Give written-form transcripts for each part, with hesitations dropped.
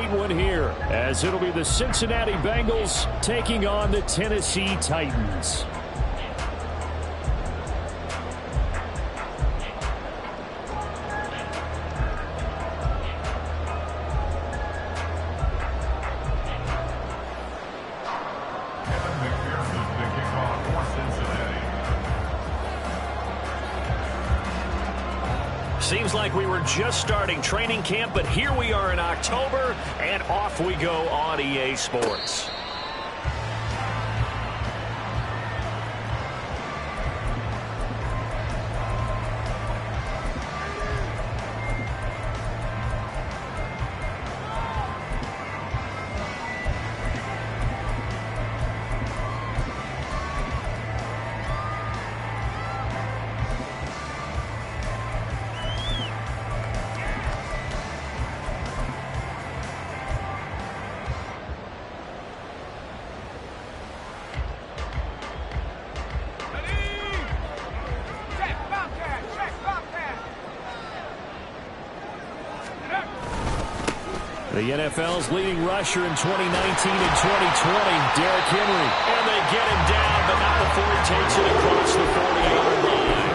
late one here, as it'll be the Cincinnati Bengals taking on the Tennessee Titans. Seems like we were just starting training camp, but here we are in October, and off we go on EA Sports. The NFL's leading rusher in 2019 and 2020, Derrick Henry. And they get him down, but not before he takes it across the 40-yard line.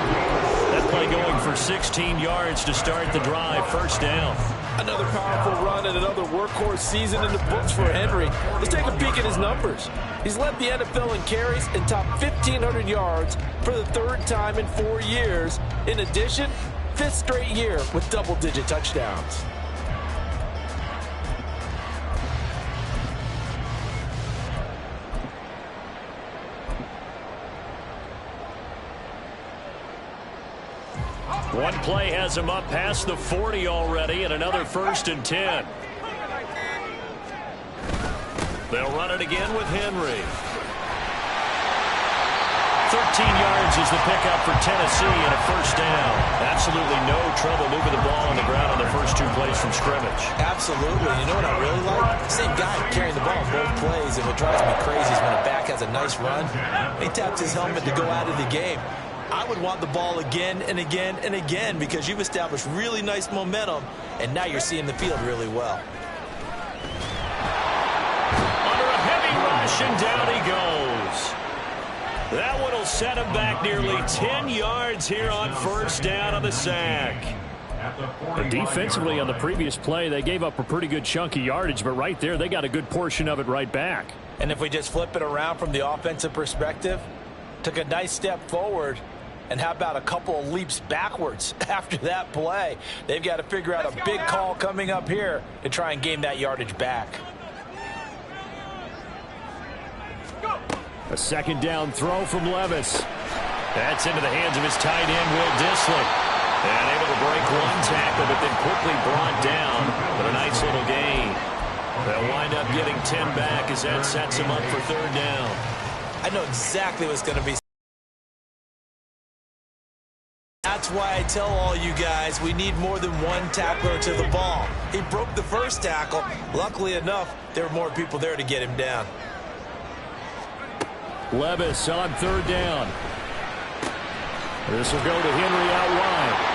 That play going for 16 yards to start the drive. First down. Another powerful run and another workhorse season in the books for Henry. Let's take a peek at his numbers. He's led the NFL in carries and topped 1,500 yards for the third time in 4 years. In addition, fifth straight year with double-digit touchdowns. One play has him up past the 40 already, and another 1st and 10. They'll run it again with Henry. 13 yards is the pickup for Tennessee and a first down. Absolutely no trouble moving the ball on the ground on the first 2 plays from scrimmage. Absolutely. You know what I really like? Same guy carrying the ball on both plays, and what drives me crazy is when a back has a nice run, he taps his helmet to go out of the game. I would want the ball again and again and again because you've established really nice momentum, and now you're seeing the field really well. Under a heavy rush, and down he goes. That one will set him back nearly 10 yards here on first down on the sack. And defensively on the previous play, they gave up a pretty good chunk of yardage, but right there, they got a good portion of it right back. And if we just flip it around from the offensive perspective, took a nice step forward, and how about a couple of leaps backwards after that play? They've got to figure out a big call coming up here to try and gain that yardage back. A second down throw from Levis. That's into the hands of his tight end, Will Dissly. And able to break one tackle, but then quickly brought down. But a nice little gain. They'll wind up getting 10 back as that sets him up for third down. I know exactly what's going to be. That's why I tell all you guys we need more than one tackler to the ball. He broke the first tackle. Luckily enough, there were more people there to get him down. Levis on third down. This will go to Henry out wide.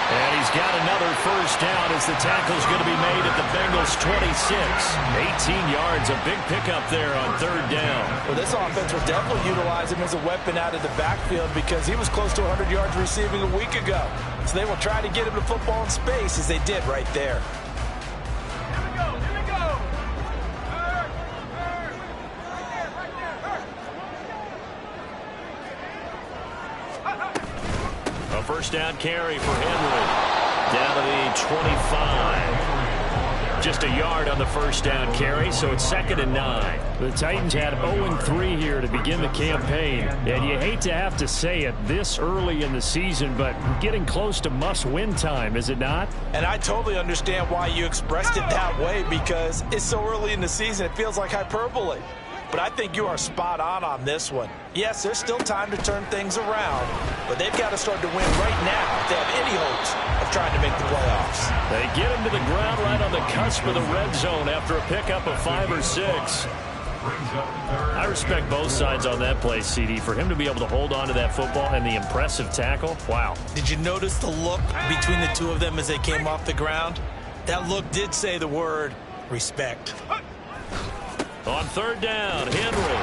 And he's got another first down as the tackle's going to be made at the Bengals' 26. 18 yards, a big pickup there on third down. Well, this offense will definitely utilize him as a weapon out of the backfield because he was close to 100 yards receiving a week ago. So they will try to get him the football in space as they did right there. A first down carry for Henry. Down to the 25. Just a yard on the first down carry, so it's 2nd and 9. The Titans had 0-3 here to begin the campaign. And you hate to have to say it this early in the season, but getting close to must-win time, is it not? And I totally understand why you expressed it that way because it's so early in the season, it feels like hyperbole. But I think you are spot on this one. Yes, there's still time to turn things around, but they've got to start to win right now if they have any hopes of trying to make the playoffs. They get him to the ground right on the cusp of the red zone after a pickup of 5 or 6. I respect both sides on that play, CD. For him to be able to hold on to that football and the impressive tackle, wow. Did you notice the look between the two of them as they came off the ground? That look did say the word respect. On third down, Henry.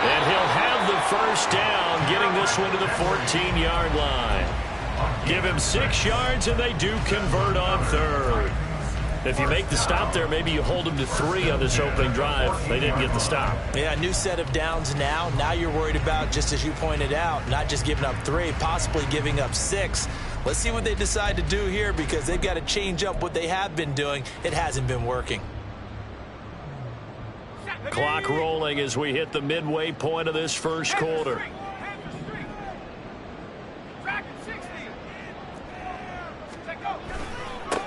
And he'll have the first down, getting this one to the 14-yard line. Give him 6 yards, and they do convert on third. If you make the stop there, maybe you hold them to 3 on this opening drive. They didn't get the stop. Yeah, new set of downs now. Now you're worried about, just as you pointed out, not just giving up 3, possibly giving up 6. Let's see what they decide to do here, because they've got to change up what they have been doing. It hasn't been working. Clock rolling as we hit the midway point of this first quarter.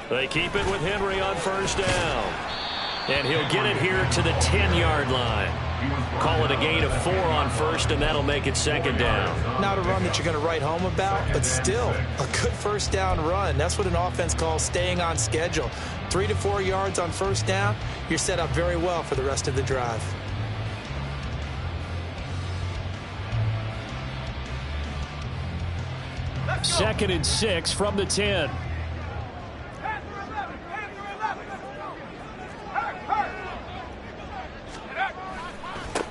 They keep it with Henry on first down. And he'll get it here to the 10-yard line. Call it a gain of 4 on first, and that'll make it second down. Not a run that you're going to write home about, but still a good first down run. That's what an offense calls staying on schedule. 3 to 4 yards on first down, you're set up very well for the rest of the drive. Second and 6 from the 10.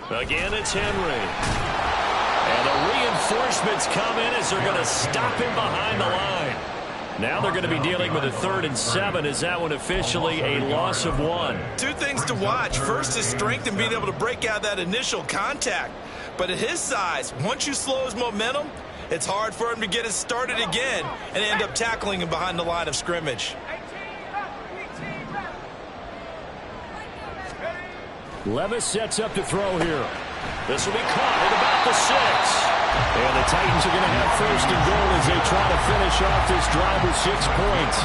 Again, it's Henry. And the reinforcements come in as they're going to stop him behind the line. Now they're going to be dealing with a 3rd and 7. Is that one officially a loss of 1? 2 things to watch. First is strength and being able to break out that initial contact. But at his size, once you slow his momentum, it's hard for him to get it started again and end up tackling him behind the line of scrimmage. Levis sets up to throw here. This will be caught at about the 6. And the Titans are going to have first and goal as they try to finish off this drive with 6 points.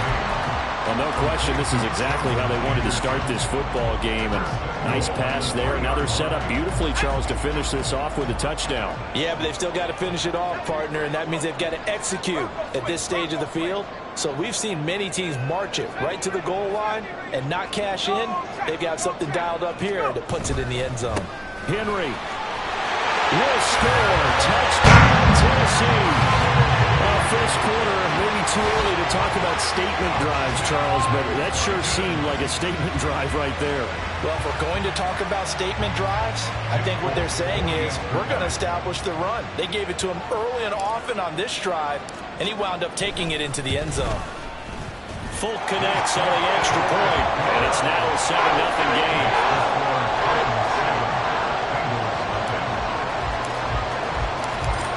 Well, no question, this is exactly how they wanted to start this football game. And nice pass there. Now they're set up beautifully, Charles, to finish this off with a touchdown. Yeah, but they've still got to finish it off, partner, and that means they've got to execute at this stage of the field. So we've seen many teams march it right to the goal line and not cash in. They've got something dialed up here that puts it in the end zone. Henry will score. Touchdown, Tennessee. First quarter, maybe too early to talk about statement drives, Charles, but that sure seemed like a statement drive right there. Well, if we're going to talk about statement drives, I think what they're saying is we're going to establish the run. They gave it to him early and often on this drive, and he wound up taking it into the end zone. Folk connects on the extra point, and it's now a 7-0 game.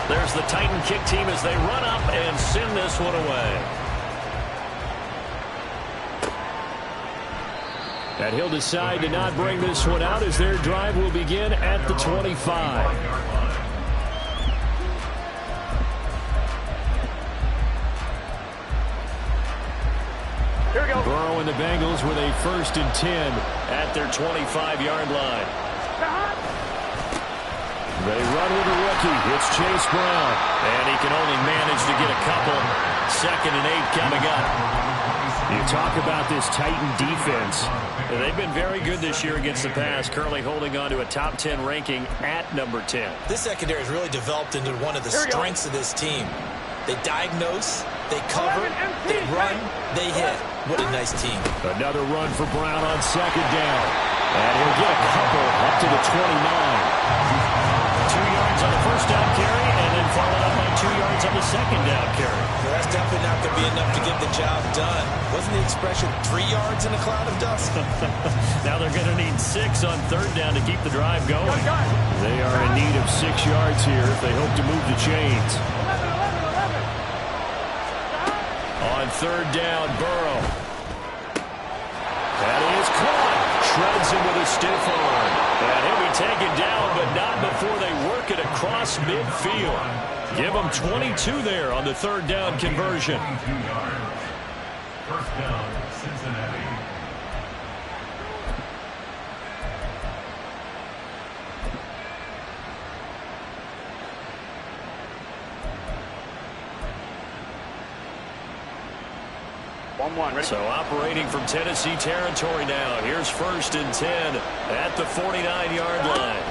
There's the Titan kick team as they run up and send this one away. And he'll decide to not bring this one out as their drive will begin at the 25. Here we go. Burrow and the Bengals with a 1st and 10 at their 25-yard line. They run with a rookie. It's Chase Brown. And he can only manage to get a couple. 2nd and 8 coming up. You talk about this Titan defense. They've been very good this year against the pass, currently holding on to a top 10 ranking at number 10. This secondary has really developed into one of the strengths of this team. They diagnose, they cover, they run, they hit. What a nice team. Another run for Brown on 2nd down. And he'll get a couple up to the 29. 2 yards on the 1st down carry, and then followed up by 2 yards on the 2nd down carry. Well, that's definitely not going to be enough to get the job done. Wasn't the expression 3 yards in a cloud of dust? Now they're going to need 6 on 3rd down to keep the drive going. They are in need of 6 yards here if they hope to move the chains. 11. On 3rd down, Burrow. That is caught. Shreds him with a stiff arm. And he'll be taken down, but not before they work it across midfield. Give them 22 there on the 3rd down conversion. 1st down, Cincinnati. So operating from Tennessee territory now. Here's 1st and 10 at the 49-yard line.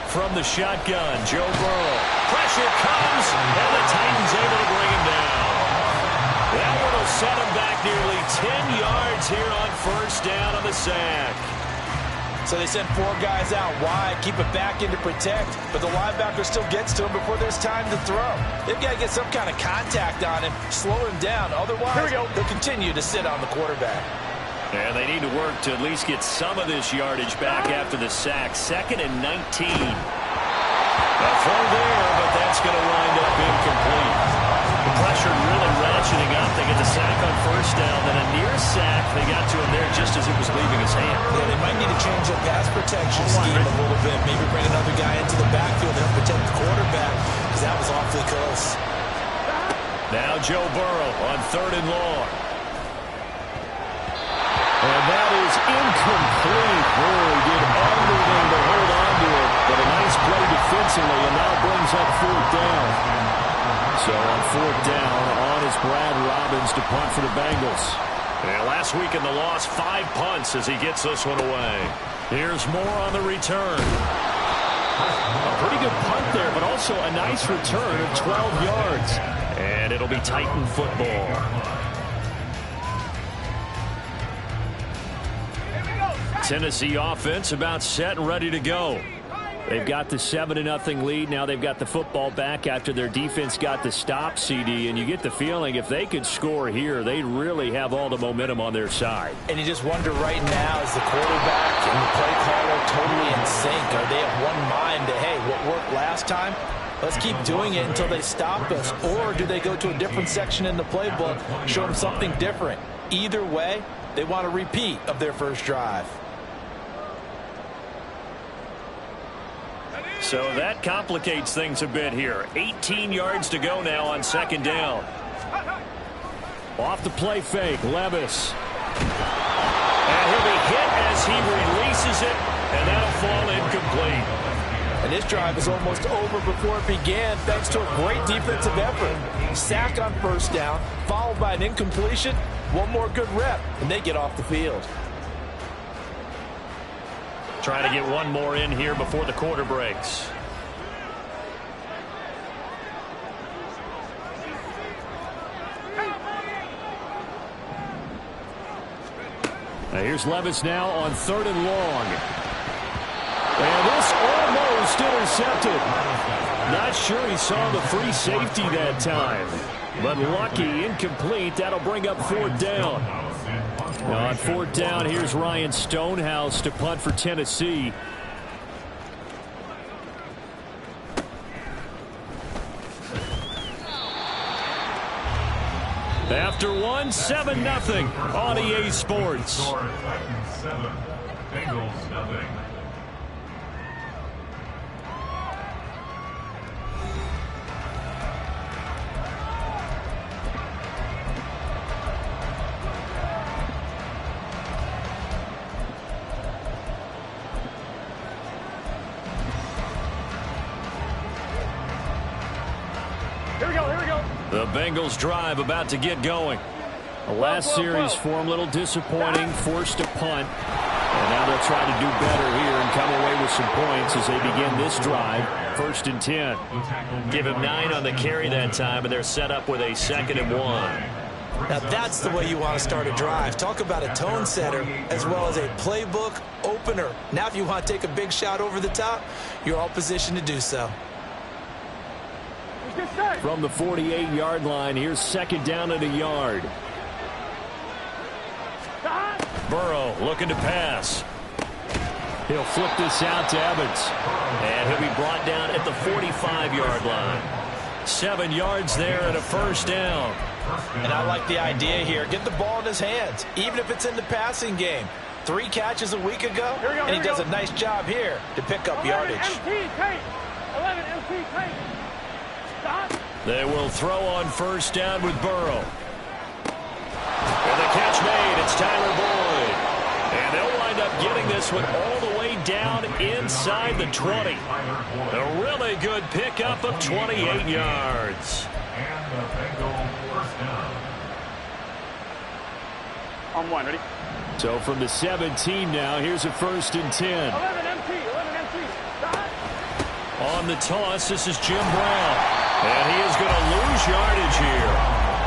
From the shotgun, Joe Burrow. Pressure comes, and the Titans able to bring him down. That one will set him back nearly 10 yards here on first down on the sack. So they send 4 guys out wide, keep it back in to protect, but the linebacker still gets to him before there's time to throw. They've got to get some kind of contact on him, slow him down. Otherwise, he'll continue to sit on the quarterback. And they need to work to at least get some of this yardage back after the sack. 2nd and 19. A throw there, but that's going to wind up incomplete. The pressure really ratcheting up. They get the sack on first down, then a near sack. They got to him there just as it was leaving his hand. Yeah, they might need to change their pass protection scheme a little bit. Maybe bring another guy into the backfield to help protect the quarterback, because that was awfully close. Now Joe Burrow on 3rd and long. And that is incomplete. Boy, did everything to hold on to it. But a nice play defensively, and now brings up 4th down. So on 4th down, on is Brad Robbins to punt for the Bengals. And last week in the loss, 5 punts as he gets this one away. Here's more on the return. A pretty good punt there, but also a nice return of 12 yards. And it'll be Titan football. Tennessee offense about set and ready to go. They've got the 7-0 lead. Now they've got the football back after their defense got the stop, CD. And you get the feeling if they could score here, they really have all the momentum on their side. And you just wonder right now, is the quarterback and the play caller totally in sync? Are they of one mind that, hey, what worked last time, let's keep doing it until they stop us? Or do they go to a different section in the playbook, show them something different? Either way, they want a repeat of their first drive. So that complicates things a bit here. 18 yards to go now on 2nd down. Off the play fake, Levis. And he'll be hit as he releases it, and that'll fall incomplete. And this drive is almost over before it began, thanks to a great defensive effort. Sack on first down, followed by an incompletion. One more good rep, and they get off the field. Trying to get one more in here before the quarter breaks. Now here's Levis now on 3rd and long. And this almost intercepted. Not sure he saw the free safety that time. But lucky, incomplete. That'll bring up 4th down. Now on 4th down, here's Ryan Stonehouse to punt for Tennessee. After 7-0 on EA Sports. Titans 7, Bengals nothing. The Bengals drive about to get going. The last series for them a little disappointing, forced a punt. And now they'll try to do better here and come away with some points as they begin this drive. 1st and 10. Give him 9 on the carry that time, and they're set up with a 2nd and 1. Now that's the way you want to start a drive. Talk about a tone setter as well as a playbook opener. Now if you want to take a big shot over the top, you're all positioned to do so. From the 48-yard line, here's 2nd down and a yard. Burrow looking to pass. He'll flip this out to Evans. And he'll be brought down at the 45-yard line. 7 yards there and a 1st down. And I like the idea here. Get the ball in his hands, even if it's in the passing game. 3 catches a week ago, and he does a nice job here to pick up yardage. They will throw on 1st down with Burrow. And the catch made. It's Tyler Boyd. And they'll wind up getting this one all the way down inside the 20. A really good pickup of 28 yards. And the Bengal first down. On 1, ready? So from the 17 now, here's a 1st and 10. 11 MT. On the toss, this is Jim Brown. And he is going to lose yardage here.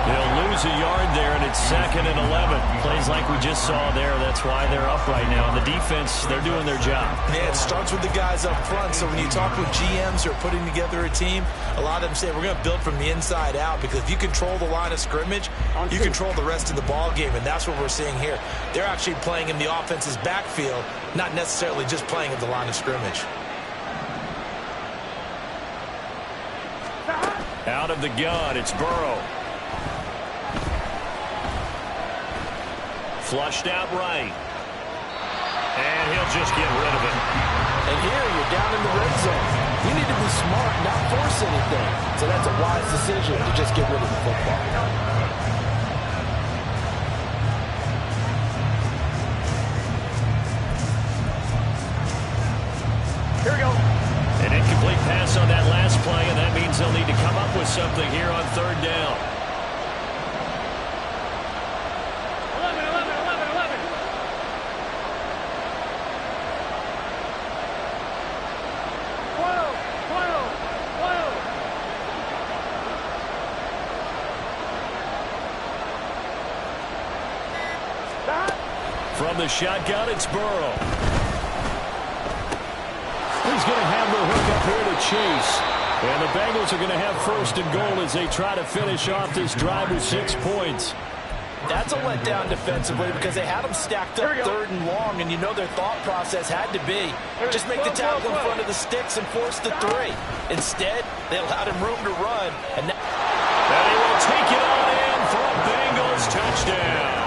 They'll lose a yard there, and it's 2nd and 11. Plays like we just saw there. That's why they're up right now. And the defense, they're doing their job. Yeah, it starts with the guys up front. So when you talk with GMs who are putting together a team, a lot of them say we're going to build from the inside out, because if you control the line of scrimmage, you control the rest of the ball game, and that's what we're seeing here. They're actually playing in the offense's backfield, not necessarily just playing at the line of scrimmage. Out of the gun, it's Burrow. Flushed out right. And he'll just get rid of it. And here you're down in the red zone. You need to be smart, not force anything. So that's a wise decision to just get rid of the football. Here we go. An incomplete pass on that last play, and that means they'll need to come up with something here on 3rd down. 12. From the shotgun, it's Burrow. He's going to have the hook up here to Chase. And the Bengals are going to have 1st and goal as they try to finish off this drive with 6 points. That's a letdown defensively, because they had them stacked up 3rd and long, and you know their thought process had to be just make the tackle in front of the sticks and force the 3. Instead, they allowed him room to run. And he will take it on in for a Bengals touchdown.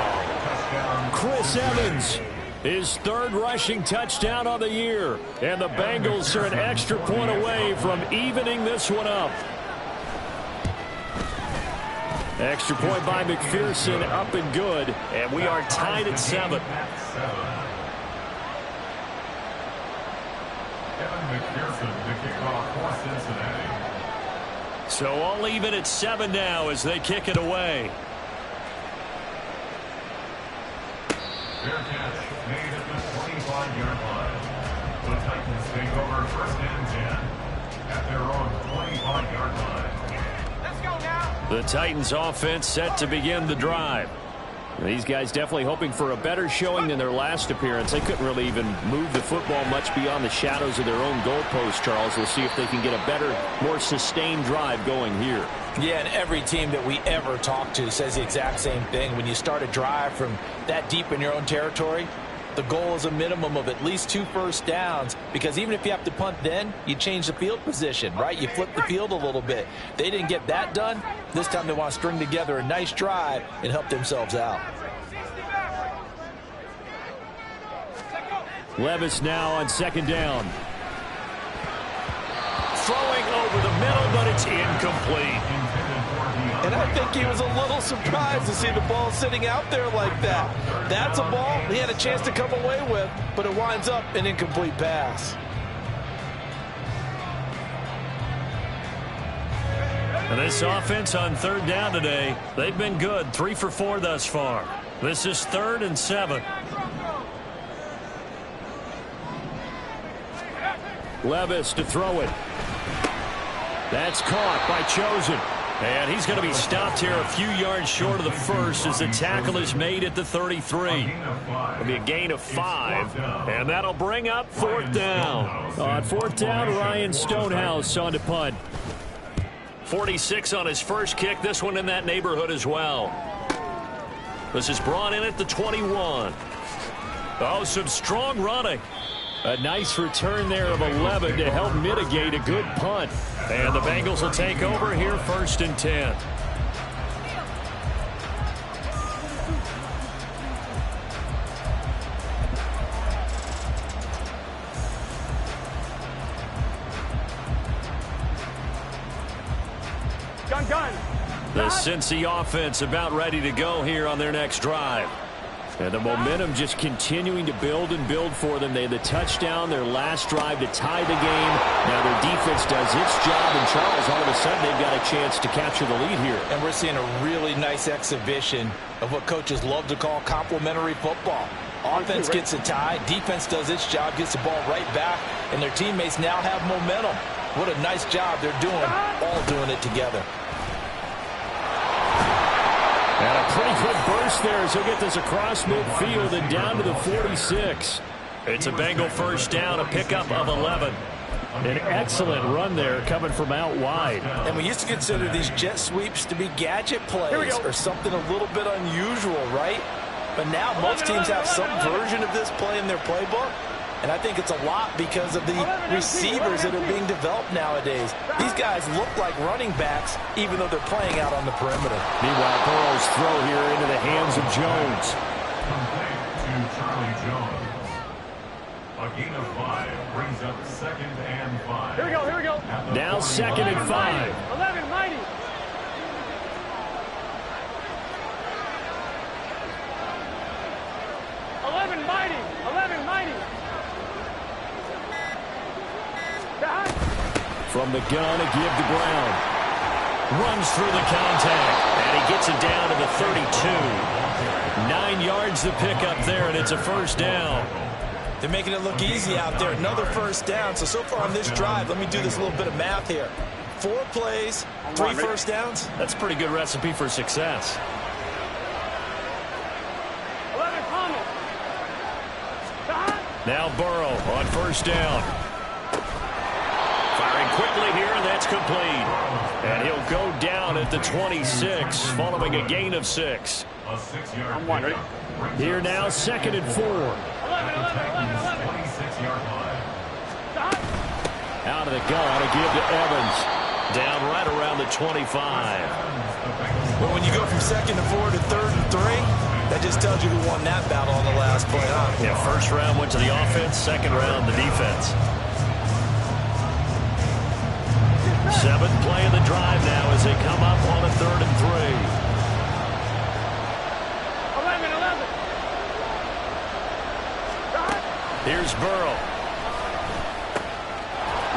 Chris Evans, his 3rd rushing touchdown on the year. And the Bengals are an extra point away from evening this one up. Extra point by McPherson, up and good. And we are tied at 7. So all even at 7 now as they kick it away. Fair catch made at the 25-yard line. The Titans take over 1st and 10 at their own 25-yard line. Let's go now. The Titans offense set to begin the drive. These guys definitely hoping for a better showing than their last appearance. They couldn't really even move the football much beyond the shadows of their own goalpost, Charles. We'll see if they can get a better, more sustained drive going here. yeah, and every team that we ever talk to says the exact same thing. When you start a drive from that deep in your own territory, the goal is a minimum of at least 2 first downs, because even if you have to punt then, you change the field position, right? You flip the field a little bit. They didn't get that done. This time they want to string together a nice drive and help themselves out. Levis now on 2nd down. Throwing over the middle, but it's incomplete. And I think he was a little surprised to see the ball sitting out there like that. That's a ball he had a chance to come away with, but it winds up an incomplete pass. And this offense on 3rd down today, they've been good. 3 for 4 thus far. This is 3rd and 7. Levis to throw it. That's caught by Chosen. And he's going to be stopped here a few yards short of the first as the tackle is made at the 33. It'll be a gain of 5. And that'll bring up 4th down. On 4th down, Ryan Stonehouse on to punt. 46 on his first kick. This one in that neighborhood as well. This is brought in at the 21. Oh, some strong running. A nice return there of 11 to help mitigate a good punt. And the Bengals will take over here 1st and 10. Gun. The Cincy offense about ready to go here on their next drive. And the momentum just continuing to build and build for them. They had the touchdown, their last drive to tie the game. Now their defense does its job, and Charles, all of a sudden, they've got a chance to capture the lead here. And we're seeing a really nice exhibition of what coaches love to call complementary football. Offense gets a tie, defense does its job, gets the ball right back, and their teammates now have momentum. What a nice job they're doing, all doing it together. And a pretty good burst there as he'll get this across midfield and down to the 46. It's a Bengal first down, a pickup of 11. An excellent run there coming from out wide. And we used to consider these jet sweeps to be gadget plays or something a little bit unusual, right? But now most teams have some version of this play in their playbook. And I think it's a lot because of the receivers that are being developed nowadays. These guys look like running backs, even though they're playing out on the perimeter. Meanwhile, Burrow's throw here into the hands of Jones. Complete to Charlie Jones. A gain of 5 brings up 2nd and 5. Here we go, here we go. Now 2nd and 5. 11, mighty. From the gun, a give to Brown. Runs through the contact, and he gets it down to the 32. 9 yards to pick up there, and it's a first down. They're making it look easy out there. Another first down. So far on this drive, let me do this little bit of math here. 4 plays, 3 first downs. That's a pretty good recipe for success. 11, Thomas. Now Burrow on first down. Firing quickly here, and that's complete. And he'll go down at the 26, following a gain of 6. A 6-yard pickup. Here now, 2nd and 4. 26-yard line. Out of the gun, a give to Evans. Down right around the 25. Well, when you go from 2nd to 4 to 3rd and 3, that just tells you who won that battle on the last play, huh? Yeah, first round went to the offense, second round the defense. 7th play of the drive now as they come up on a 3rd and 3. 11. Here's Burrow.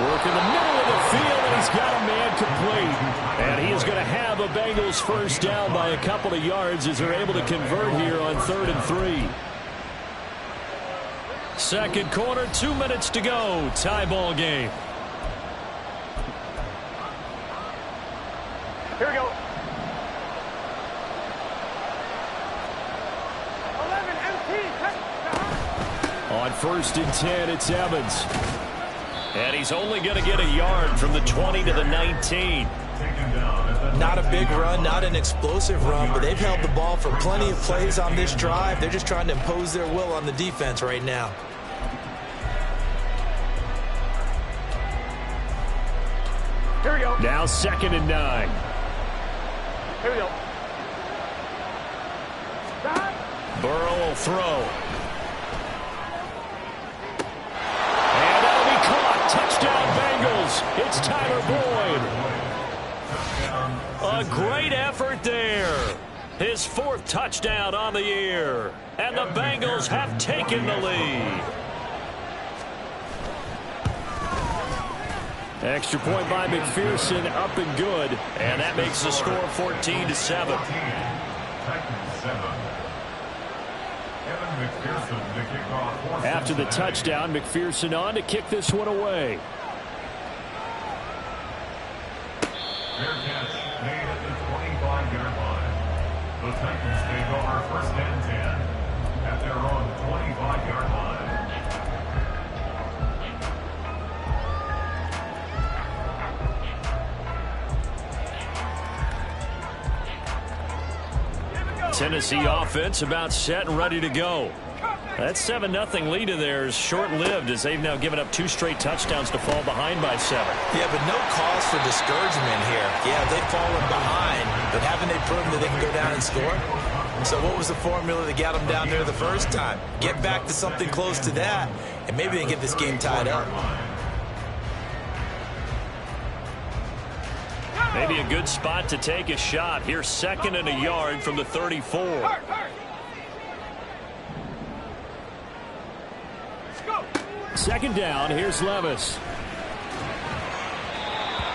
Work in the middle of the field, and he's got a man complete. And he is going to have a Bengals first down by a couple of yards as they're able to convert here on 3rd and 3. Second quarter, 2 minutes to go. Tie ball game. Here we go. 11, MT. On 1st and 10, it's Evans. And he's only going to get a yard from the 20 to the 19. Not a big run, not an explosive run, but they've held the ball for plenty of plays on this drive. They're just trying to impose their will on the defense right now. Here we go. Now 2nd and 9. Here we go. Burrow will throw. And that'll be caught. Touchdown Bengals. It's Tyler Boyd. A great effort there. His 4th touchdown on the year. And the Bengals have taken the lead. Extra point by McPherson, up and good. And that makes the score 14-7. After the touchdown, McPherson on to kick this one away. Fair catch made at the 25-yard line. The Titans take over 1st and 10 at their own 25-yard line. Tennessee offense about set and ready to go. That 7-0 lead of theirs short-lived as they've now given up 2 straight touchdowns to fall behind by 7. Yeah, but no cause for discouragement here. Yeah, they've fallen behind, but haven't they proven that they can go down and score? So what was the formula that got them down there the first time? Get back to something close to that, and maybe they get this game tied up. Maybe a good spot to take a shot. Here's 2nd and a yard from the 34. Second down, here's Levis.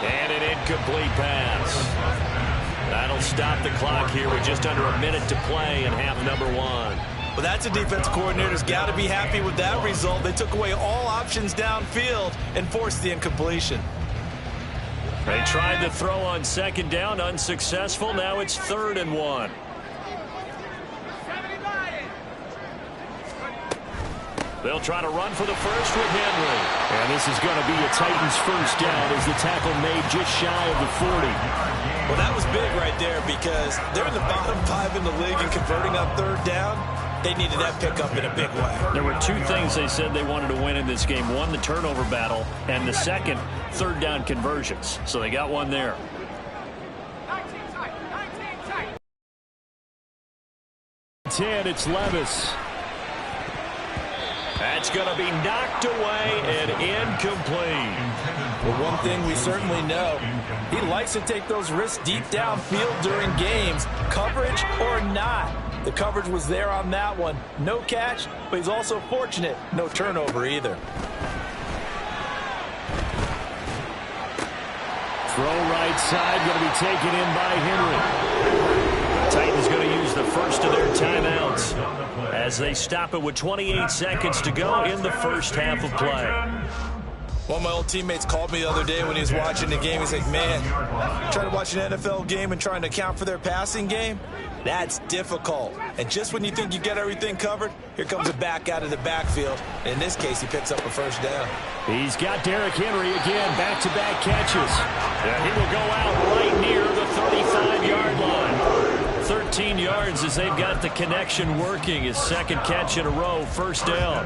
And an incomplete pass. That'll stop the clock here with just under a minute to play in half number 1. Well, that's a defense coordinator's got to be happy with that result. They took away all options downfield and forced the incompletion. They tried to throw on 2nd down, unsuccessful. Now it's 3rd and 1. They'll try to run for the first with Henry. And this is going to be a Titans first down as the tackle made just shy of the 40. Well, that was big right there because they're in the bottom 5 in the league and converting on third down. They needed that pickup in a big way. There were two things they said they wanted to win in this game. One, the turnover battle, and the second, third down conversions. So they got one there. 10, it's Levis. That's going to be knocked away and incomplete. Well, one thing we certainly know, he likes to take those risks deep downfield during games, coverage or not. The coverage was there on that one. No catch, but he's also fortunate. No turnover either. Throw right side, going to be taken in by Henry. Titans going to use the first of their timeouts as they stop it with 28 seconds to go in the first half of play. One of my old teammates called me the other day when he was watching the game. He's like, man, trying to watch an NFL game and trying to account for their passing game, that's difficult. And just when you think you get everything covered, here comes a back out of the backfield. In this case, he picks up a first down. He's got Derrick Henry again, back-to-back catches. And he will go out right near the 35-yard line. 13 yards as they've got the connection working. His second catch in a row, first down.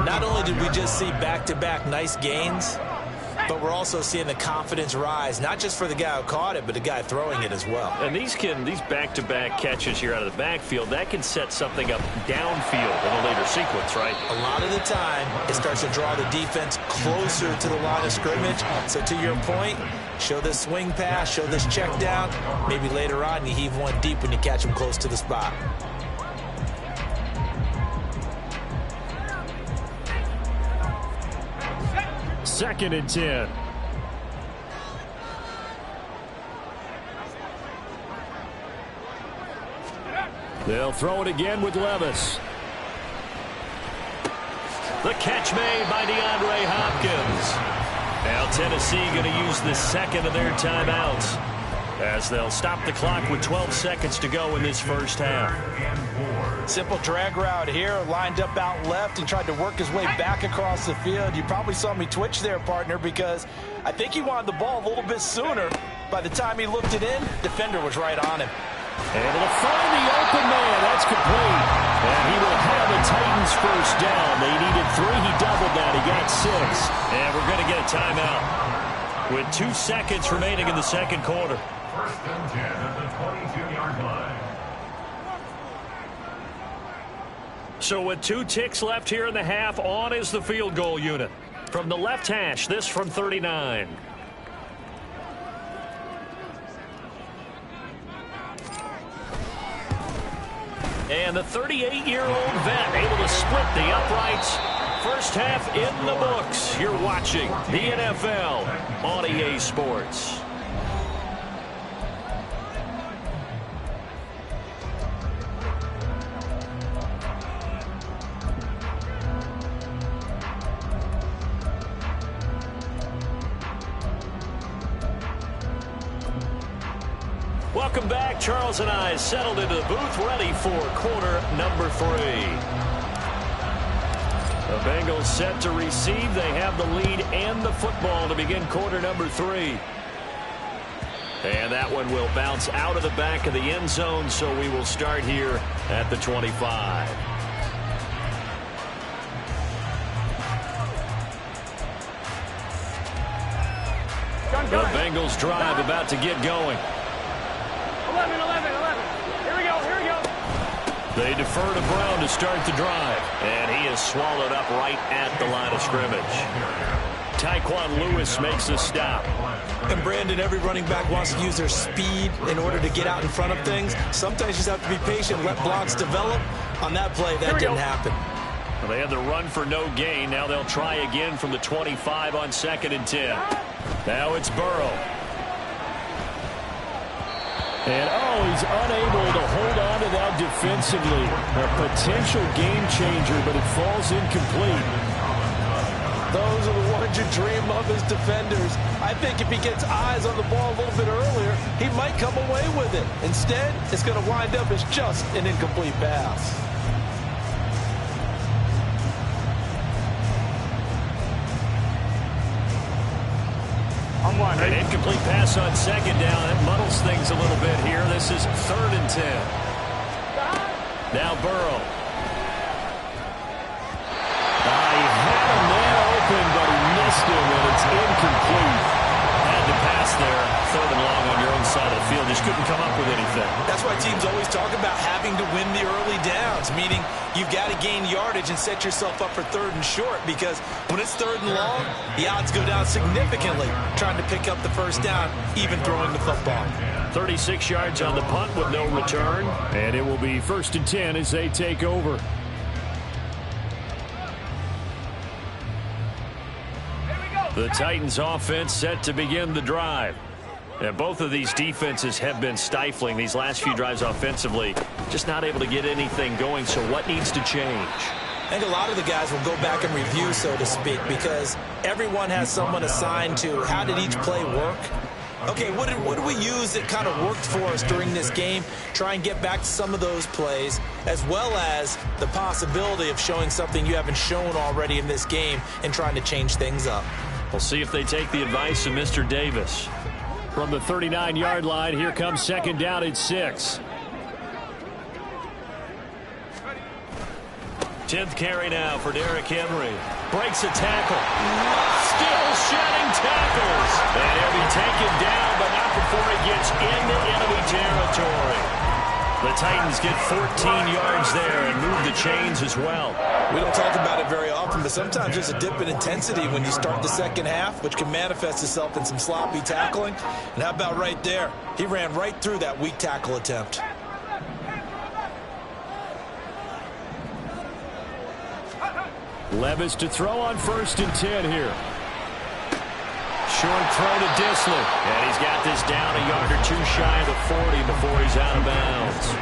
Not only did we just see back-to-back nice gains, but we're also seeing the confidence rise, not just for the guy who caught it, but the guy throwing it as well. And these back-to-back catches here out of the backfield, that can set something up downfield in a later sequence, right? A lot of the time, it starts to draw the defense closer to the line of scrimmage. So to your point, show this swing pass, show this check down. Maybe later on, you heave one deep when you catch him close to the spot. Second and 10. They'll throw it again with Levis. The catch made by DeAndre Hopkins. Now Tennessee going to use the second of their timeouts as they'll stop the clock with 12 seconds to go in this first half. Simple drag route here, lined up out left and tried to work his way back across the field. You probably saw me twitch there, partner, because I think he wanted the ball a little bit sooner. By the time he looked it in, defender was right on him. Able to find the open man. That's complete. And he will have the Titans first down. They needed 3. He doubled that. He got 6. And we're going to get a timeout with 2 seconds remaining in the second quarter. First and 10 at the 22-yard line. So with 2 ticks left here in the half, on is the field goal unit. From the left hash, this from 39. And the 38-year-old vet able to split the uprights. First half in the books. You're watching the NFL on EA Sports. Welcome back. Charles and I settled into the booth, ready for quarter number 3. The Bengals set to receive. They have the lead and the football to begin quarter number 3. And that one will bounce out of the back of the end zone, so we will start here at the 25. The Bengals drive about to get going. 11. Here we go. They defer to Brown to start the drive. And he is swallowed up right at the line of scrimmage. Tyquan Lewis makes a stop. And Brandon, every running back wants to use their speed in order to get out in front of things. Sometimes you just have to be patient, let blocks develop. On that play, that didn't happen. Well, they had the run for no gain. Now they'll try again from the 25 on 2nd and 10. Now it's Burrow. And, he's unable to hold on to that defensively. A potential game changer, but it falls incomplete. Those are the ones you dream of as defenders. I think if he gets eyes on the ball a little bit earlier, he might come away with it. Instead, it's going to wind up as just an incomplete pass. An incomplete pass on second down. That muddles things a little bit here. This is 3rd and 10. Now Burrow. He had a man open, but he missed him, and it's incomplete. Had to pass there. 3rd and long on your own side of the field. Just couldn't come up with anything. That's why teams always talk about having to win the early downs, meaning you've got to gain yardage and set yourself up for 3rd and short, because when it's 3rd and long, the odds go down significantly trying to pick up the first down, even throwing the football. 36 yards on the punt with no return. And it will be 1st and 10 as they take over. The Titans offense set to begin the drive. And both of these defenses have been stifling these last few drives offensively. Just not able to get anything going, so what needs to change? I think a lot of the guys will go back and review, so to speak, because everyone has someone assigned to how did each play work. Okay, what did we use that kind of worked for us during this game? Try and get back to some of those plays, as well as the possibility of showing something you haven't shown already in this game and trying to change things up. We'll see if they take the advice of Mr. Davis. From the 39-yard line, here comes 2nd down and 6. 10th carry now for Derrick Henry. Breaks a tackle. Still shedding tackles. And he'll be taken down, but not before he gets into enemy territory. The Titans get 14 yards there and move the chains as well. We don't talk about it very often, but sometimes there's a dip in intensity when you start the second half, which can manifest itself in some sloppy tackling. And how about right there? He ran right through that weak tackle attempt. Levis to throw on 1st and 10 here. Short throw to Disley. And he's got this down a yard or two shy of the 40 before he's out of bounds.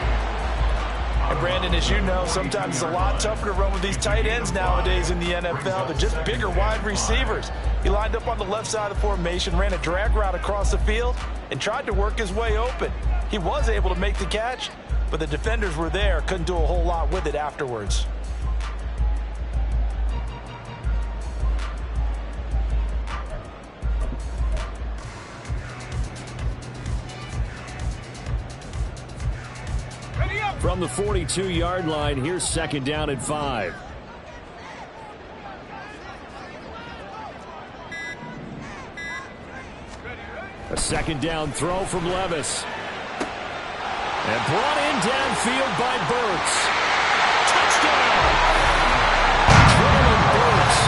And Brandon, as you know, sometimes it's a lot tougher to run with these tight ends nowadays in the NFL. They're just bigger wide receivers. He lined up on the left side of the formation, ran a drag route across the field, and tried to work his way open. He was able to make the catch, but the defenders were there, couldn't do a whole lot with it afterwards. From the 42-yard line, here's 2nd down and 5. A 2nd down throw from Levis. And brought in downfield by Burks. Touchdown! Traylon Burks,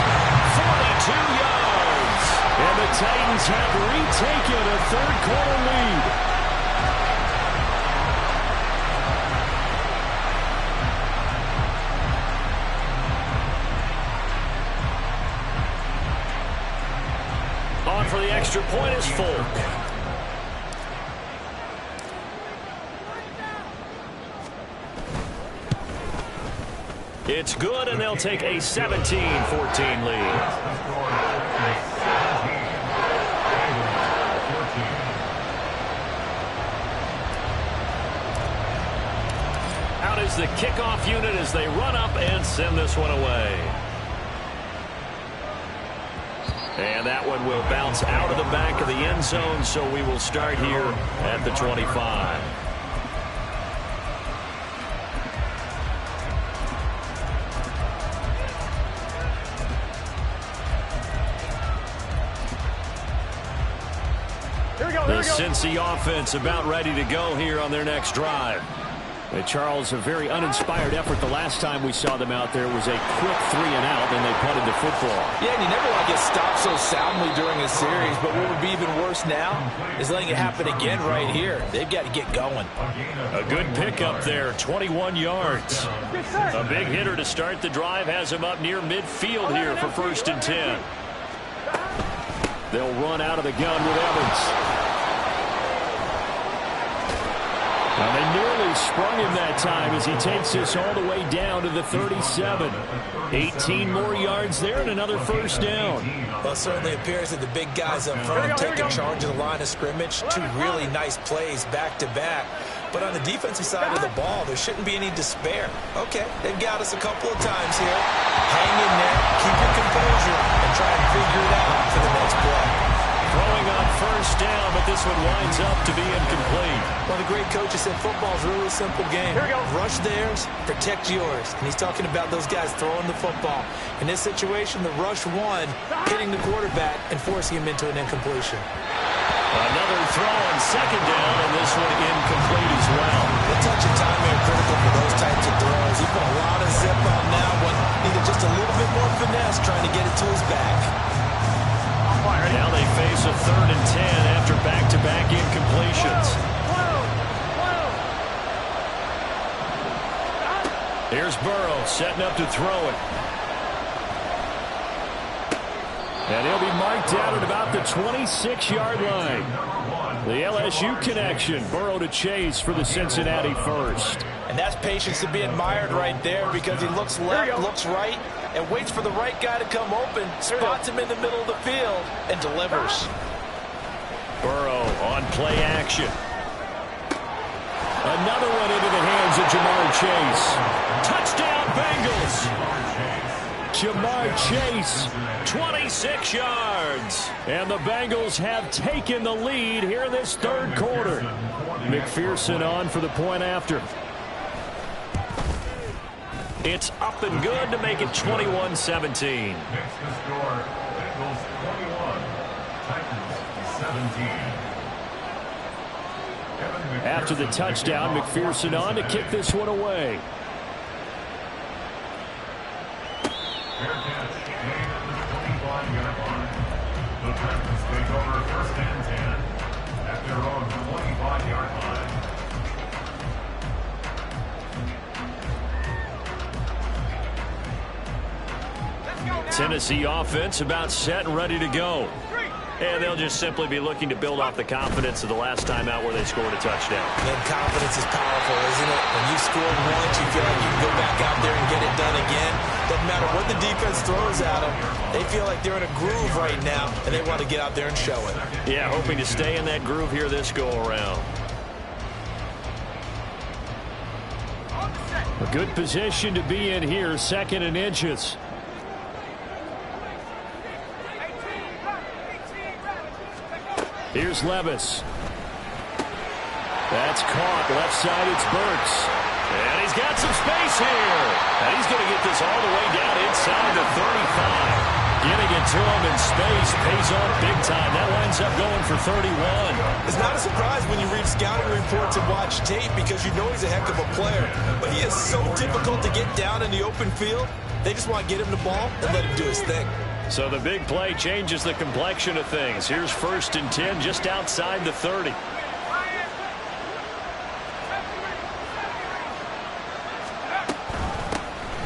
42 yards. And the Titans have retaken a 3rd-quarter lead. On for the extra point is Folk. It's good, and they'll take a 17-14 lead. Out is the kickoff unit as they run up and send this one away. And that one will bounce out of the back of the end zone, so we will start here at the 25. The Cincy offense about ready to go here on their next drive. Charles, a very uninspired effort the last time we saw them out there was a quick 3-and-out, and they punted the football. Yeah, and you never want to get stopped so soundly during a series, but what would be even worse now is letting it happen again right here. They've got to get going. A good pickup there, 21 yards. A big hitter to start the drive has him up near midfield here for 1st and 10. They'll run out of the gun with Evans. And they nearly sprung him that time as he takes this all the way down to the 37. 18 more yards there and another 1st down. Well, it certainly appears that the big guys up front have taken charge of the line of scrimmage. 2 really nice plays back-to-back. But on the defensive side of the ball, there shouldn't be any despair. Okay, they've got us a couple of times here. Hang in there, keep your composure, and try and figure it out for the next play. Throwing on 1st first down, but this one winds up to be incomplete. Well, the great coach has said football is really a simple game. Here we go. Rush theirs, protect yours. And he's talking about those guys throwing the football. In this situation, the rush won, hitting the quarterback and forcing him into an incompletion. Another throw on second down, and this one incomplete as well. The touch and time are critical for those types of throws. He put a lot of zip on that one. Needed just a little bit more finesse trying to get it to his back. Now they face a 3rd and 10 after back-to-back incompletions. Here's Burrow setting up to throw it. And he'll be marked down at about the 26-yard line. The LSU connection. Burrow to Chase for the Cincinnati first. And that's patience to be admired right there because he looks left, looks right, and waits for the right guy to come open, spots him in the middle of the field, and delivers. Burrow on play action. Another one into the hands of Jamar Chase. Touchdown, Bengals. Jamar Chase, 26 yards. And the Bengals have taken the lead here in this 3rd quarter. McPherson on for the point after. It's up and good to make it 21-17. Next to score, Bengals 21, Titans 17. After the touchdown, McPherson on to kick this one away. Fair catch made at the 25-yard line. The Titans take over 1st and 10 at their own 25-yard line. Tennessee offense about set and ready to go. And they'll just simply be looking to build off the confidence of the last time out where they scored a touchdown. And confidence is powerful, isn't it? When you've scored once, you feel like you can go back out there and get it done again. Doesn't matter what the defense throws at them. They feel like they're in a groove right now, and they want to get out there and show it. Yeah, hoping to stay in that groove here this go-around. A good position to be in here, 2nd and inches. Here's Levis. That's caught. Left side, it's Burks. And he's got some space here. And he's going to get this all the way down inside the 35. Getting it to him in space pays off big time. That winds up going for 31. It's not a surprise when you read scouting reports and watch tape because you know he's a heck of a player. But he is so difficult to get down in the open field. They just want to get him the ball and let him do his thing. So the big play changes the complexion of things. Here's 1st and 10 just outside the 30.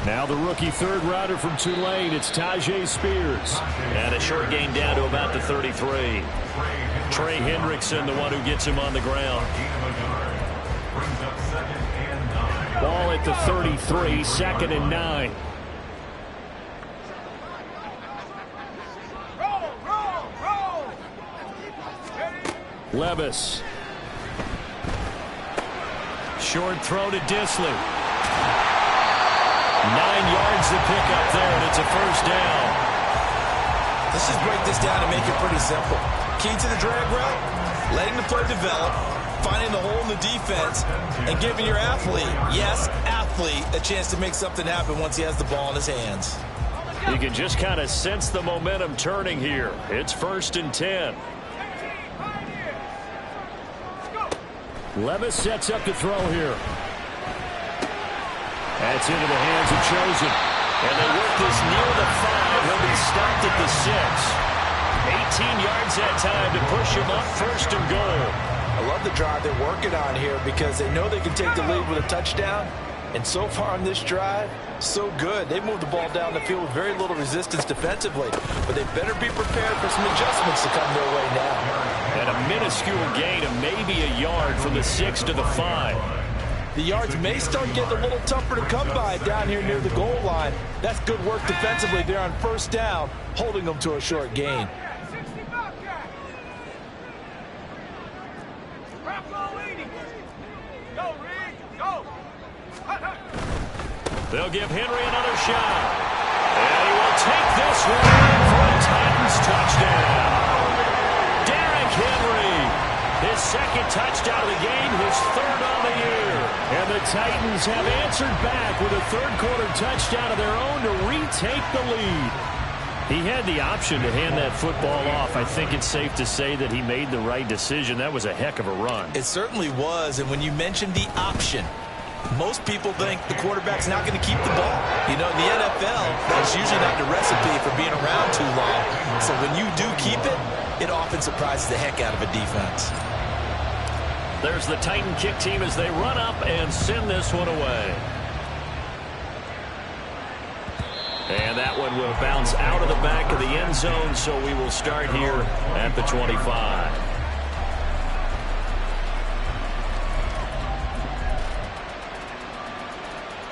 Now the rookie 3rd rounder from Tulane, it's Tajay Spears. And a short gain down to about the 33. Trey Hendrickson, the one who gets him on the ground. Ball at the 33, 2nd and 9. Levis. Short throw to Disley. 9 yards to pick up there, and it's a first down. Let's just break this down and make it pretty simple. Key to the drag route, letting the play develop, finding the hole in the defense, and giving your athlete, yes, athlete, a chance to make something happen once he has the ball in his hands. You can just kind of sense the momentum turning here. It's 1st and 10. Levis sets up to throw here. That's into the hands of Chosen. And they work this near the 5. He'll be stopped at the 6. 18 yards that time to push him up 1st and goal. I love the drive they're working on here because they know they can take the lead with a touchdown. And so far on this drive, so good. They moved the ball down the field with very little resistance defensively. But they better be prepared for some adjustments to come their way now. And a minuscule gain of maybe a yard from the 6 to the 5. The yards may start getting a little tougher to come by down here near the goal line. That's good work defensively there on 1st down, holding them to a short gain. They'll give Henry another shot. And he will take this one for a Titans touchdown. Derrick Henry touchdown of the game, his third on the year. And the Titans have answered back with a third-quarter touchdown of their own to retake the lead. He had the option to hand that football off. I think it's safe to say that he made the right decision. That was a heck of a run. It certainly was, and when you mentioned the option, most people think the quarterback's not going to keep the ball. You know, in the NFL, that's usually not the recipe for being around too long. So when you do keep it, it often surprises the heck out of a defense. There's the Titan kick team as they run up and send this one away. And that one will bounce out of the back of the end zone, so we will start here at the 25.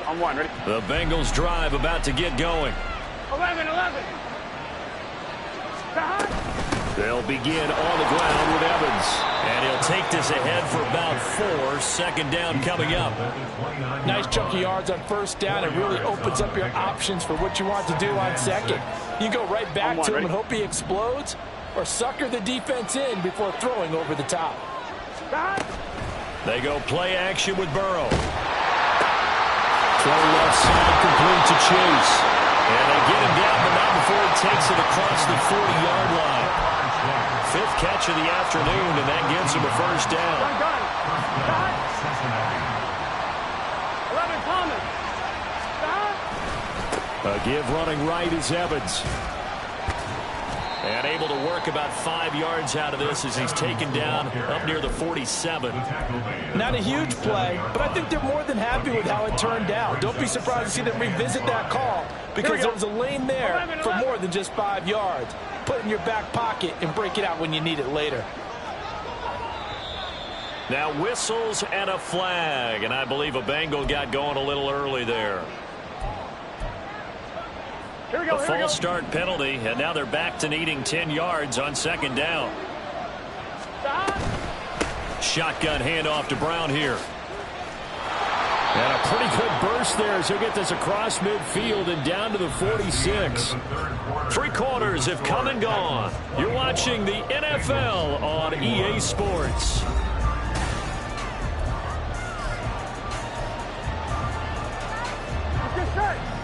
On one, ready? The Bengals drive about to get going. 11. They'll begin on the ground with Evans. And he'll take this ahead for about 4. Second down coming up. Nice chunk of yards on first down. It really opens up your options for what you want to do on second. You go right back to him and hope he explodes, or sucker the defense in before throwing over the top. They go play action with Burrow. Throw left side complete to Chase. And they get him down, but not before he takes it across the 40-yard line. 5th catch of the afternoon, and that gives him a first down. 11, Thomas. A give running right is Evans. And able to work about 5 yards out of this as he's taken down up near the 47. Not a huge play, but I think they're more than happy with how it turned out. Don't be surprised to see them revisit that call, because there was a lane there for more than just 5 yards. Put it in your back pocket and break it out when you need it later. Now whistles and a flag, and I believe a Bengal got going a little early there. A false start penalty, and now they're back to needing 10 yards on second down. Shotgun handoff to Brown here. And a pretty good burst there as he'll get this across midfield and down to the 46. 3 quarters have come and gone. You're watching the NFL on EA Sports.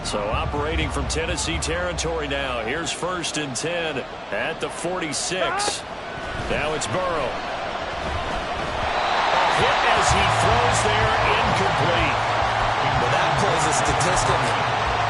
So operating from Tennessee territory now. Here's 1st and 10 at the 46. Now it's Burrow. A hit as he throws there, incomplete. Well, that plays a statistic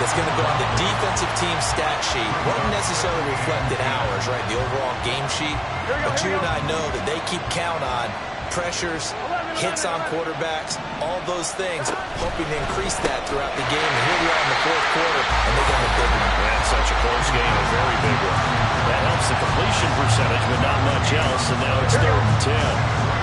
that's going to go on the defensive team stat sheet. Won't necessarily reflect in ours, right, the overall game sheet. But you and I know that they keep count on pressures, hits on quarterbacks, all those things, hoping to increase that throughout the game. And here we are in the 4th quarter, and they got a big one. That's such a close game, a very big one. That helps the completion percentage, but not much else, and now it's 3rd and 10.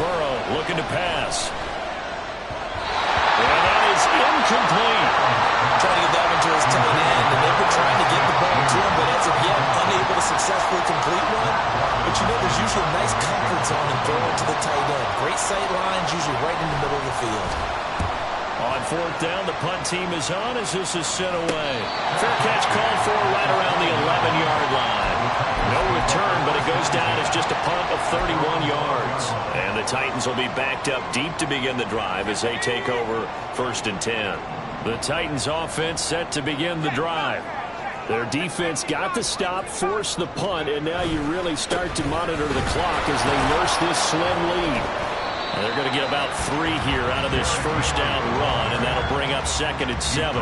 Burrow looking to pass. And that is incomplete. Trying to get that one to his tight end, and they've been trying to get the ball to him, but as of yet, unable to successfully complete one. But you know, there's usually a nice comfort zone in throwing to the tight end. Great sight lines, usually right in the middle of the field. On 4th down, the punt team is on as this is sent away. Fair catch called for right around the 11-yard line. No return, but it goes down as just a punt of 31 yards. And the Titans will be backed up deep to begin the drive as they take over 1st and 10. The Titans offense set to begin the drive. Their defense got the stop, forced the punt, and now you really start to monitor the clock as they nurse this slim lead. And they're going to get about 3 here out of this first down run, and that'll bring up 2nd and 7.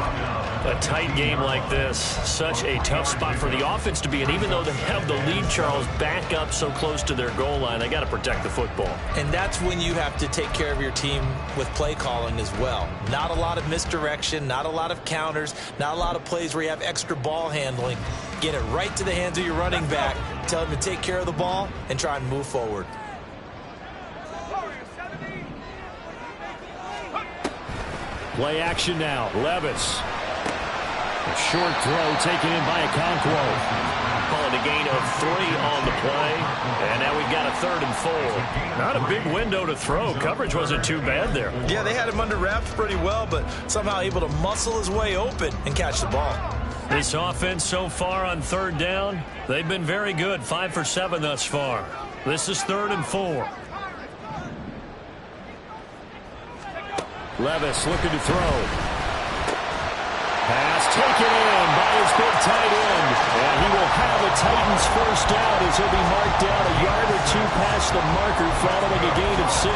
A tight game like this, such a tough spot for the offense to be in. Even though they have the lead, Charles, back up so close to their goal line, they got to protect the football. And that's when you have to take care of your team with play calling as well. Not a lot of misdirection, not a lot of counters, not a lot of plays where you have extra ball handling. Get it right to the hands of your running back, tell him to take care of the ball, and try and move forward. Play action now. Levis. A short throw taken in by Okonkwo. Calling a gain of 3 on the play. And now we've got a 3rd and 4. Not a big window to throw. Coverage wasn't too bad there. Yeah, they had him under wraps pretty well, but somehow able to muscle his way open and catch the ball. This offense so far on 3rd down, they've been very good. 5 for 7 thus far. This is 3rd and 4. Levis looking to throw. Pass taken in by his big tight end. And he will have a Titans first down as he'll be marked down a yard or 2 past the marker following a gain of 6.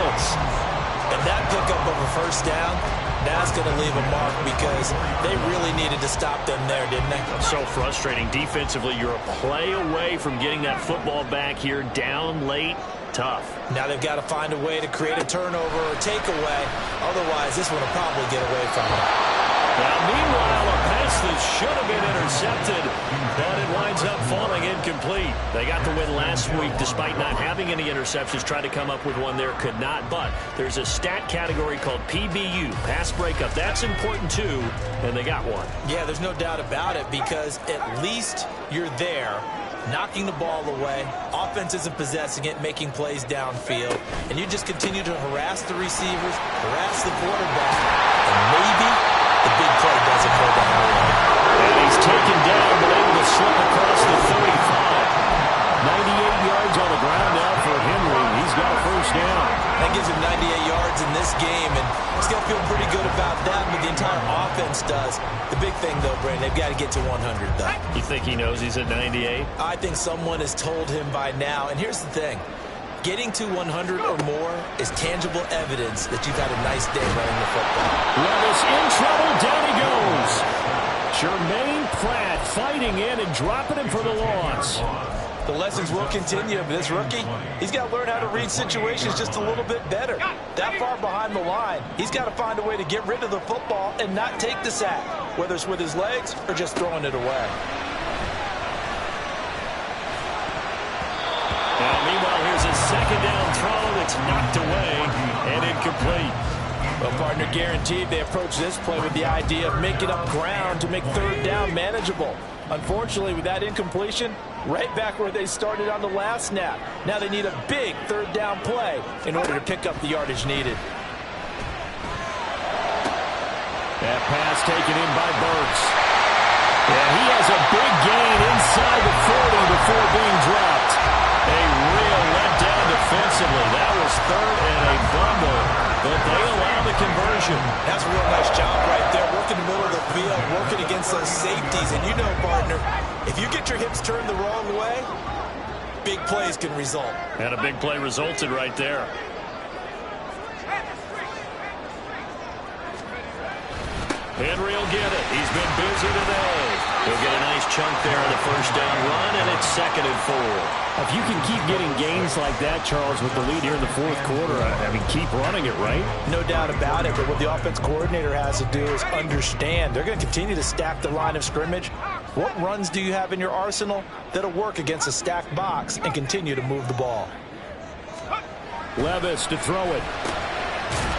And that pickup of a first down, that's going to leave a mark because they really needed to stop them there, didn't they? So frustrating. Defensively, you're a play away from getting that football back here down late. Tough. Now they've got to find a way to create a turnover or takeaway. Otherwise, this one will probably get away from them. Now, meanwhile, a pass that should have been intercepted, but it winds up falling incomplete. They got the win last week despite not having any interceptions. Tried to come up with one there, could not. But there's a stat category called PBU, pass breakup. That's important, too, and they got one. Yeah, there's no doubt about it because at least you're there, knocking the ball away. Offense isn't possessing it, making plays downfield. And you just continue to harass the receivers, harass the quarterback, and maybe the big play doesn't go down the way. And he's taken down, but able to slip across the 35. 98 yards on the ground now for Henry. He's got a first down. That gives him 98 yards in this game, and he's going to feel pretty good about that, but the entire offense does. The big thing, though, Brandon, they've got to get to 100, though. You think he knows he's at 98? I think someone has told him by now, and here's the thing. Getting to 100 or more is tangible evidence that you've had a nice day running the football. Levis in trouble. Down he goes. Jermaine Pratt fighting in and dropping him for the loss. The lessons will continue, but this rookie, he's got to learn how to read situations just a little bit better. That far behind the line, he's got to find a way to get rid of the football and not take the sack, whether it's with his legs or just throwing it away. Now, meanwhile, here's a second down throw that's knocked away and incomplete. Well, partner, guaranteed they approach this play with the idea of making up ground to make 3rd down manageable. Unfortunately, with that incompletion, right back where they started on the last snap. Now they need a big 3rd down play in order to pick up the yardage needed. That pass taken in by Burks. Yeah, he has a big gain inside the 40 before being dropped. A real letdown defensively. That was 3rd and a bumble, but they allow the conversion. That's a real nice job right there, working the middle of the field, working against those safeties. And you know, partner, if you get your hips turned the wrong way, big plays can result. And a big play resulted right there. Henry will get it. He's been busy today. He'll get a nice chunk there on the first down run, and it's 2nd and 4. If you can keep getting gains like that, Charles, with the lead here in the 4th quarter, I mean, keep running it, right? No doubt about it, but what the offense coordinator has to do is understand they're going to continue to stack the line of scrimmage. What runs do you have in your arsenal that'll work against a stacked box and continue to move the ball? Levis to throw it.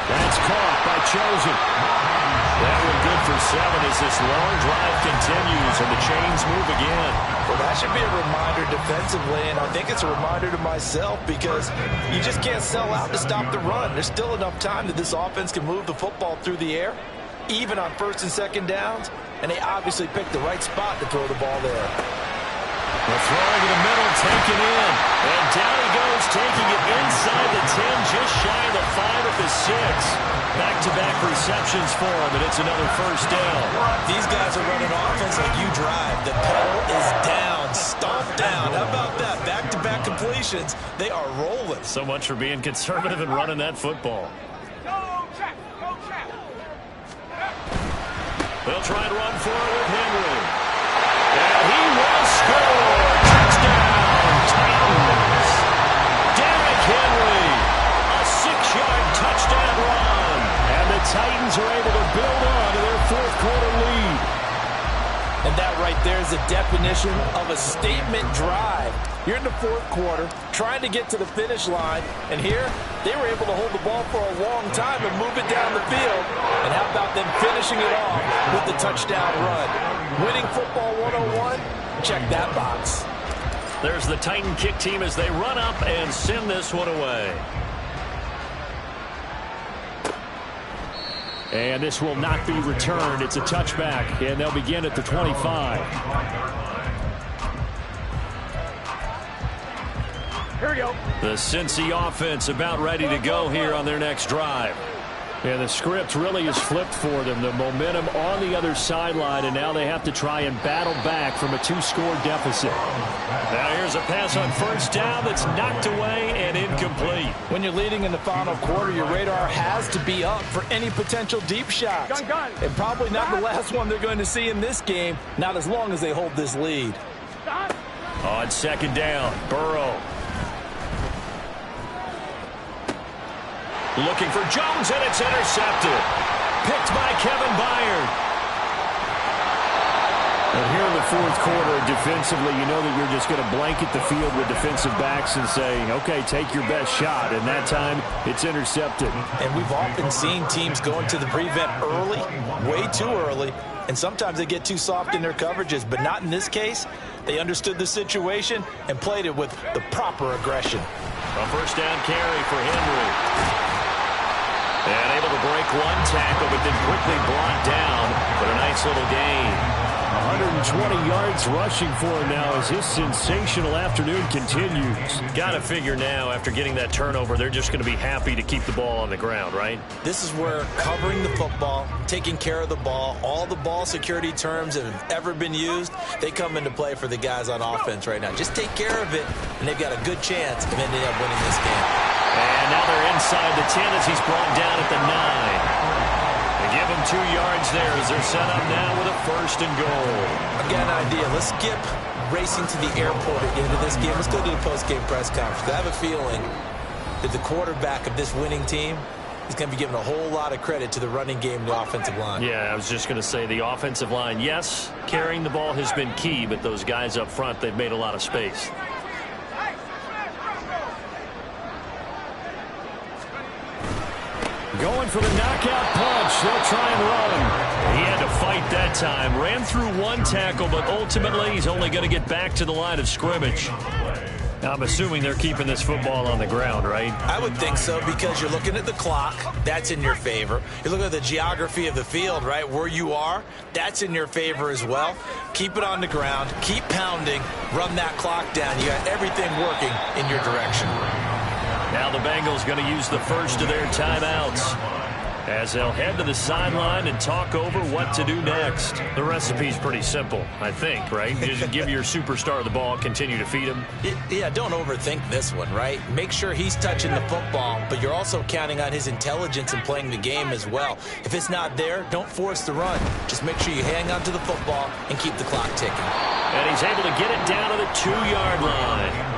That's caught by Chosen. That one good for 7 as this long drive continues and the chains move again. Well, that should be a reminder defensively, and I think it's a reminder to myself because you just can't sell out to stop the run. There's still enough time that this offense can move the football through the air, even on 1st and 2nd downs, and they obviously picked the right spot to throw the ball there. The throw over the middle, taken in, and down he goes, taking it inside the 10, just shy of the 5 at the 6. Back-to-back receptions for him, and it's another first down. These guys are running offense like you drive. The pedal is down, stomped down. How about that? Back-to-back completions. They are rolling. So much for being conservative and running that football. They'll try to run forward with Henry. And he will score. Touchdown, Titans. Derrick Henry, a 6-yard touchdown run. And the Titans are able to build on to their 4th quarter lead. And that right there is the definition of a statement drive. You're in the 4th quarter, trying to get to the finish line, and here they were able to hold the ball for a long time and move it down the field. And how about them finishing it off with the touchdown run? Winning football 101? Check that box. There's the Titan kick team as they run up and send this one away. And this will not be returned. It's a touchback, and they'll begin at the 25. Here we go. The Cincy offense about ready to go here on their next drive. And the script really is flipped for them. The momentum on the other sideline, and now they have to try and battle back from a 2-score deficit. Now here's a pass on first down that's knocked away and incomplete. When you're leading in the final quarter, your radar has to be up for any potential deep shots. Gun. And probably not the last one they're going to see in this game, not as long as they hold this lead. On second down, Burrow. Looking for Jones, and it's intercepted. Picked by Kevin Byard. And here in the fourth quarter, defensively, you know that you're just going to blanket the field with defensive backs and say, okay, take your best shot. And that time, it's intercepted. And we've often seen teams go into the prevent early, way too early, and sometimes they get too soft in their coverages, but not in this case. They understood the situation and played it with the proper aggression. A first down carry for Henry. And able to break one tackle, but then quickly brought down for a nice little gain. 120 yards rushing for him now as his sensational afternoon continues. Got to figure now, after getting that turnover, they're just going to be happy to keep the ball on the ground, right? This is where covering the football, taking care of the ball, all the ball security terms that have ever been used, they come into play for the guys on offense right now. Just take care of it, and they've got a good chance of ending up winning this game. And now they're inside the 10 as he's brought down at the 9. They give him 2 yards there as they're set up now with a first and goal. I've got an idea. Let's skip racing to the airport at the end of this game. Let's go to the post-game press conference. I have a feeling that the quarterback of this winning team is going to be given a whole lot of credit to the running game and the offensive line. Yeah, I was just going to say the offensive line, yes, carrying the ball has been key, but those guys up front, they've made a lot of space. Going for the knockout punch. They'll try and run. He had to fight that time. Ran through one tackle, but ultimately he's only going to get back to the line of scrimmage. Now, I'm assuming they're keeping this football on the ground, right? I would think so, because you're looking at the clock. That's in your favor. You're looking at the geography of the field, right? Where you are, that's in your favor as well. Keep it on the ground. Keep pounding. Run that clock down. You got everything working in your direction. Now the Bengals going to use the first of their timeouts as they'll head to the sideline and talk over what to do next. The recipe's pretty simple, I think, right? Just give your superstar the ball, continue to feed him. Yeah, don't overthink this one, right? Make sure he's touching the football, but you're also counting on his intelligence in playing the game as well. If it's not there, don't force the run. Just make sure you hang on to the football and keep the clock ticking. And he's able to get it down to the 2-yard line.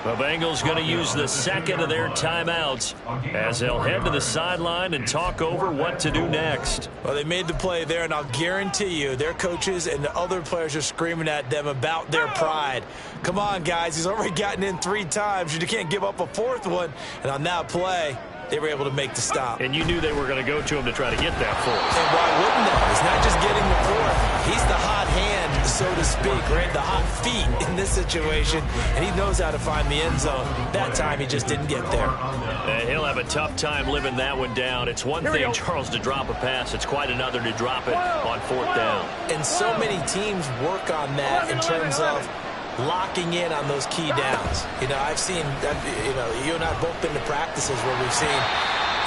The Bengals going to use the second of their timeouts as they'll head to the sideline and talk over what to do next. Well, they made the play there, and I'll guarantee you their coaches and the other players are screaming at them about their pride. Come on, guys. He's already gotten in 3 times. You can't give up a 4th one. And on that play, they were able to make the stop. And you knew they were going to go to him to try to get that 4th. And why wouldn't they? It's not just getting the 4th. He's the hot hand, so to speak, right? The hot feet in this situation. And he knows how to find the end zone. That time, he just didn't get there. And he'll have a tough time living that one down. It's one thing, Charles, to drop a pass. It's quite another to drop it on 4th down. And so many teams work on that in terms of locking in on those key downs. You know, I've seen, you and I have both been to practices where we've seen,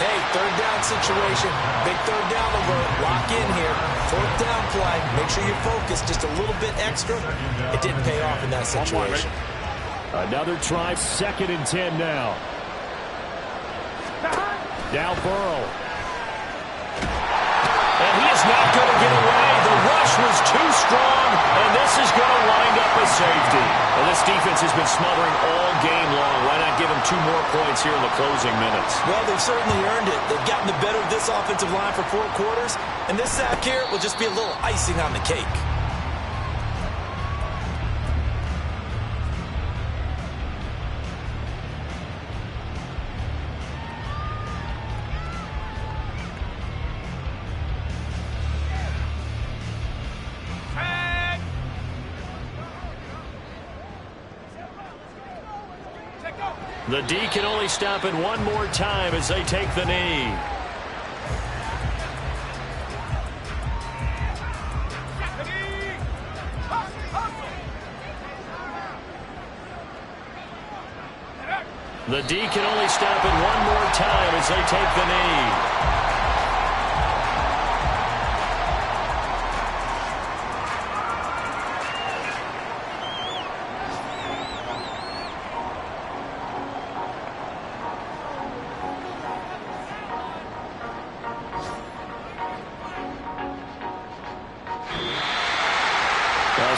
hey, 3rd down situation, big 3rd down alert, lock in here, 4th down play, make sure you focus just a little bit extra. It didn't pay off in that situation. Another try, 2nd and 10 now. Now Burrow. And he is not going to get away. The rush was too strong, and this is going to wind up a safety. Well, this defense has been smothering all game long. Why not give them 2 more points here in the closing minutes? Well, they've certainly earned it. They've gotten the better of this offensive line for 4 quarters, and this sack here will just be a little icing on the cake. The D can only stop it one more time as they take the knee. The D can only stop it one more time as they take the knee.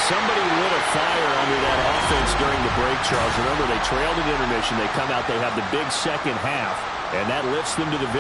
Somebody lit a fire under that offense during the break, Charles. Remember, they trailed at intermission. They come out, they have the big second half, and that lifts them to the victory.